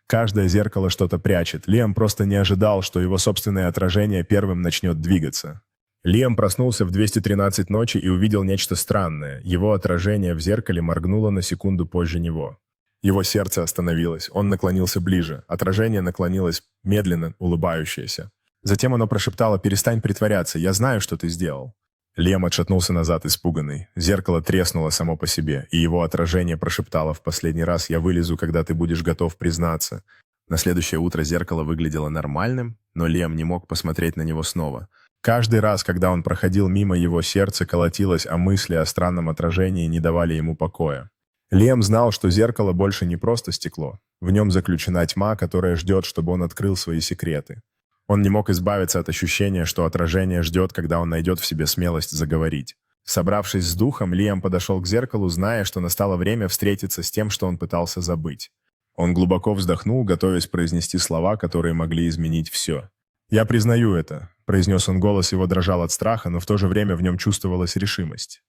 Каждое зеркало что-то прячет. Лиам просто не ожидал, что его собственное отражение первым начнет двигаться. Лиам проснулся в 213 ночи и увидел нечто странное. Его отражение в зеркале моргнуло на секунду позже него. Его сердце остановилось, он наклонился ближе. Отражение наклонилось, медленно, улыбающееся. Затем оно прошептало: «Перестань притворяться, я знаю, что ты сделал». Лиам отшатнулся назад, испуганный. Зеркало треснуло само по себе, и его отражение прошептало в последний раз: «Я вылезу, когда ты будешь готов признаться». На следующее утро зеркало выглядело нормальным, но Лиам не мог посмотреть на него снова. Каждый раз, когда он проходил мимо, его сердце колотилось, а мысли о странном отражении не давали ему покоя. Лиам знал, что зеркало больше не просто стекло. В нем заключена тьма, которая ждет, чтобы он открыл свои секреты. Он не мог избавиться от ощущения, что отражение ждет, когда он найдет в себе смелость заговорить. Собравшись с духом, Лиам подошел к зеркалу, зная, что настало время встретиться с тем, что он пытался забыть. Он глубоко вздохнул, готовясь произнести слова, которые могли изменить все. «Я признаю это», — произнес он, голос его дрожал от страха, но в то же время в нем чувствовалась решимость.